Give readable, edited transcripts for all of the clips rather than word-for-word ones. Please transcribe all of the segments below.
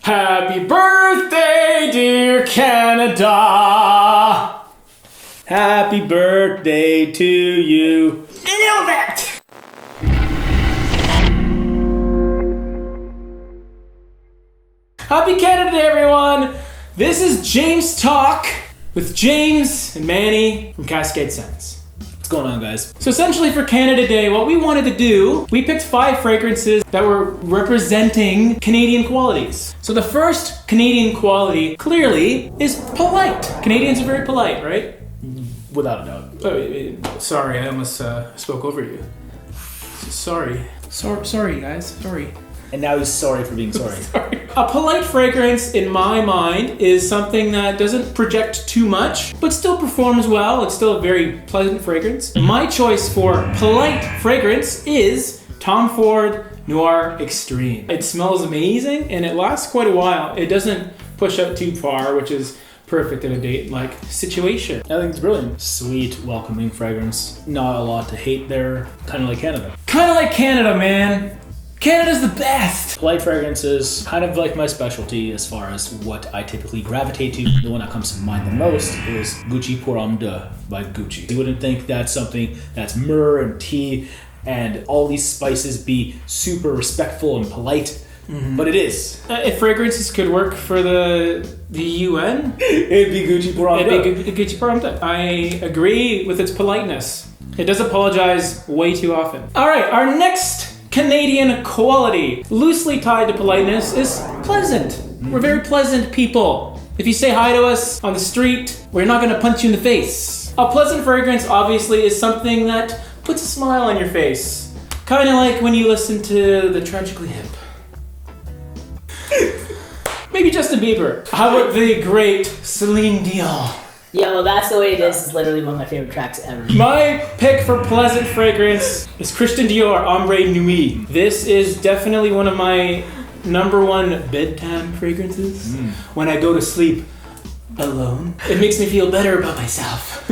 Happy birthday, dear Canada! Happy birthday to you. Nailed it! Happy Canada Day, everyone! This is James Talk with James and Manny from CascadeScents. What's going on, guys? So essentially for Canada Day, what we wanted to do, we picked 5 fragrances that were representing Canadian qualities. So the first Canadian quality, clearly, is polite. Canadians are very polite, right? Without a doubt. Oh, sorry, I almost spoke over you. Sorry, guys, sorry. And now he's sorry for being sorry. Sorry. A polite fragrance, in my mind, is something that doesn't project too much, but still performs well. It's still a very pleasant fragrance. My choice for polite fragrance is Tom Ford Noir Extreme. It smells amazing and it lasts quite a while. It doesn't push out too far, which is perfect in a date-like situation. I think it's brilliant. Sweet, welcoming fragrance. Not a lot to hate there. Kind of like Canada. Kind of like Canada, man. Canada's the best! Polite fragrances, kind of like my specialty as far as what I typically gravitate to. The one that comes to mind the most is Gucci Pour Homme d'Oeuf by Gucci. You wouldn't think that's something that's myrrh and tea and all these spices be super respectful and polite, but it is. If fragrances could work for the UN, it'd be Gucci Pour Homme d'Oeuf. It'd be Gucci Pour Homme d'Oeuf. I agree with its politeness. It does apologize way too often. All right, our next Canadian quality, loosely tied to politeness, is pleasant. We're very pleasant people. If you say hi to us on the street, we're not gonna punch you in the face. A pleasant fragrance, obviously, is something that puts a smile on your face. Kind of like when you listen to the Tragically Hip. Maybe Justin Bieber. How about the great Celine Dion? Yo, That's the Way It Is literally one of my favorite tracks ever. My pick for pleasant fragrance is Christian Dior Ombre Nuit. This is definitely one of my #1 bedtime fragrances. When I go to sleep alone, it makes me feel better about myself.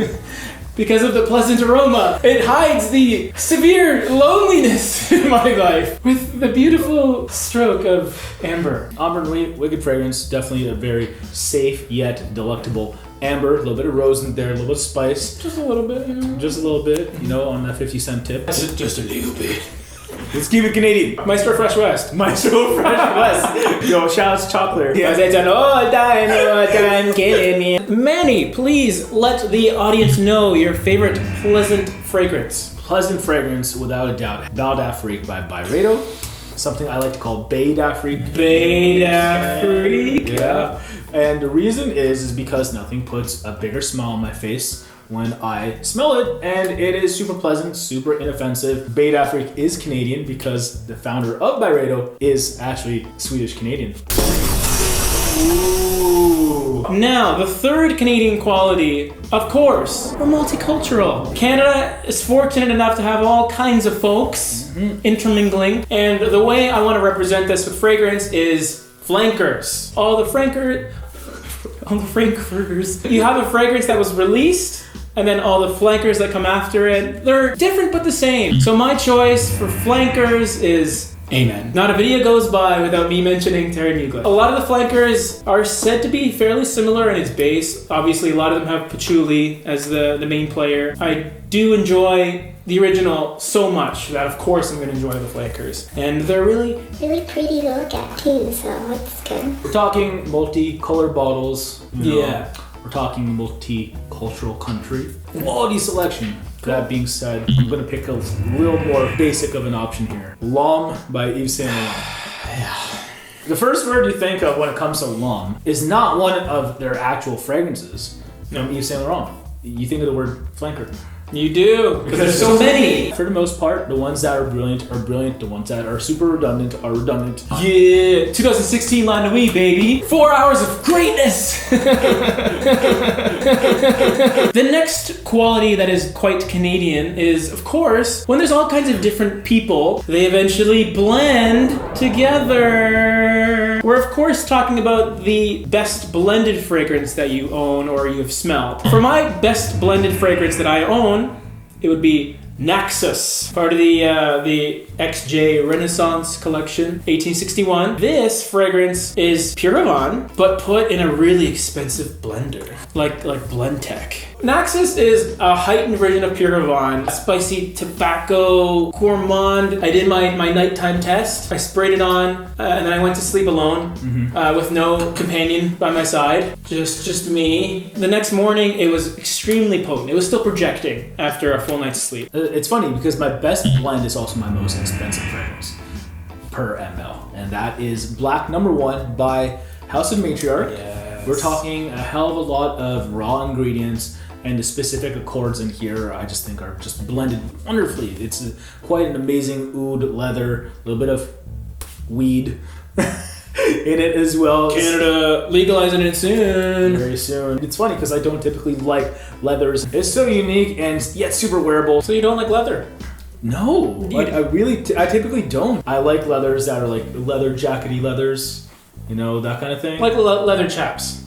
Because of the pleasant aroma. It hides the severe loneliness in my life with the beautiful stroke of amber. Ombre Nuit, wicked fragrance. Definitely a very safe yet delectable amber. A little bit of rose in there, a little bit of spice. Just a little bit, you know. Just a little bit, you know, on that 50-cent tip. Just a little bit. Let's keep it Canadian. Maestro Fresh West. Maestro Fresh West. Yo, shout out to Chocolate. Yes, it's an all time killing me. Manny, please let the audience know your favorite pleasant fragrance. Pleasant fragrance, without a doubt. Bal d'Afrique by Byredo. Something I like to call Baie d'Afrique. Baie d'Afrique. Yeah. And the reason is because nothing puts a bigger smile on my face when I smell it, and it is super pleasant, super inoffensive. Baie d'Afrique is Canadian because the founder of Byredo is actually Swedish Canadian. Ooh. Now, the third Canadian quality, of course, we're multicultural. Canada is fortunate enough to have all kinds of folks intermingling, and the way I want to represent this with fragrance is flankers. All the frankers. You have a fragrance that was released, and then all the flankers that come after it. They're different but the same. So my choice for flankers is Amen. Not a video goes by without me mentioning Terry Mugler. A lot of the flankers are said to be fairly similar in its base. Obviously, a lot of them have patchouli as the main player. I do enjoy the original so much that, of course, I'm going to enjoy the flankers. And they're really pretty to look at, too, so it's good. We're talking multicolored bottles. You know, yeah. We're talking multicultural country. Quality selection. That being said, I'm going to pick a little more basic of an option here. L'Homme by Yves Saint Laurent. Yeah. The first word you think of when it comes to L'Homme is not one of their actual fragrances from Yves Saint Laurent. You think of the word flanker. You do, because there's so many. For the most part, the ones that are brilliant. The ones that are super redundant are redundant. Yeah, 2016 La Nuit, baby. 4 hours of greatness. The next quality that is quite Canadian is, of course, when there's all kinds of different people, they eventually blend together. We're, of course, talking about the best blended fragrance that you own or you have smelled. For my best blended fragrance that I own, it would be Naxos, part of the XJ Renaissance collection, 1861. This fragrance is Pure Havane, but put in a really expensive blender, like Blendtec. Naxos is a heightened version of Pure Havane, spicy tobacco gourmand. I did my nighttime test. I sprayed it on, and then I went to sleep alone with no companion by my side, just me. The next morning, it was extremely potent. It was still projecting after a full night's sleep. It's funny because my best blend is also my most expensive fragrance per ml, and that is Black No. 1 by House of Matriarch. Yes. We're talking a hell of a lot of raw ingredients, and the specific accords in here I just think are just blended wonderfully. It's quite an amazing oud leather, a little bit of weed in it as well. Canada legalizing it soon. Very soon. It's funny because I don't typically like leathers. It's so unique and yet super wearable. So you don't like leather? No, I typically don't. I like leathers that are like leather jackety leathers, you know, that kind of thing. Like leather chaps.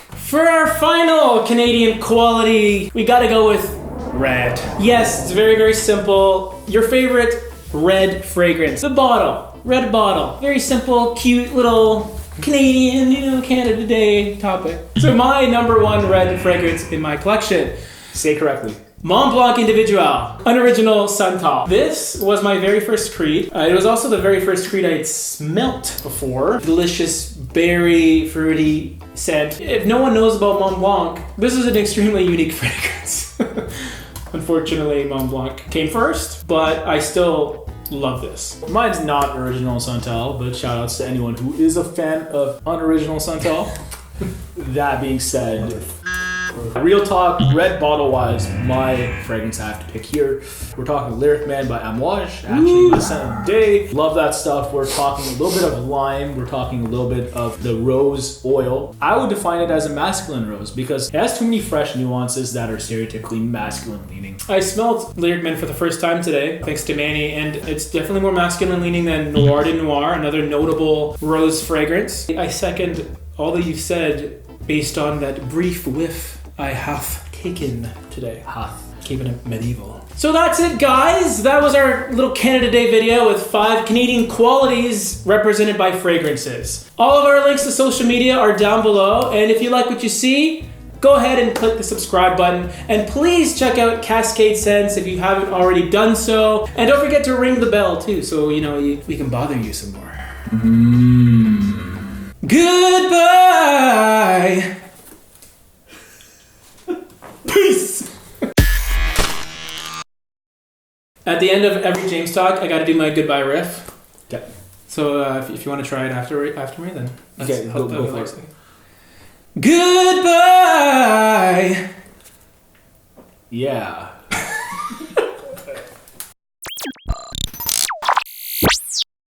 For our final Canadian quality, we gotta go with red. Yes, it's very, very simple. Your favorite red fragrance. The bottle. Red bottle. Very simple, cute little Canadian, Canada Day topic. So my number 1 red fragrance in my collection. Say correctly. Mont Blanc Individual, unoriginal Santal. This was my very first creed. It was also the very first creed I had smelt before. Delicious, berry, fruity scent. If no one knows about Mont Blanc, this is an extremely unique fragrance. Unfortunately, Mont Blanc came first, but I still love this. Mine's not original Santal, but shout outs to anyone who is a fan of unoriginal Santal. That being said, real talk, red bottle wise, my fragrance I have to pick here. We're talking Lyric Man by Amouage, actually the scent of the day. Love that stuff. We're talking a little bit of lime. We're talking a little bit of the rose oil. I would define it as a masculine rose because it has too many fresh nuances that are stereotypically masculine leaning. I smelled Lyric Man for the first time today, thanks to Manny, and it's definitely more masculine leaning than Noir de Noir, another notable rose fragrance. I second all that you've said based on that brief whiff I have taken today. Keeping it medieval. So that's it, guys. That was our little Canada Day video with 5 Canadian qualities represented by fragrances. All of our links to social media are down below, and if you like what you see, go ahead and click the subscribe button. And please check out CascadeScents if you haven't already done so. And don't forget to ring the bell too, so we can bother you some more. Goodbye. Peace! At the end of every James talk, I gotta do my goodbye riff. Okay. So if you want to try it after me, then okay, go for it. Goodbye! Yeah.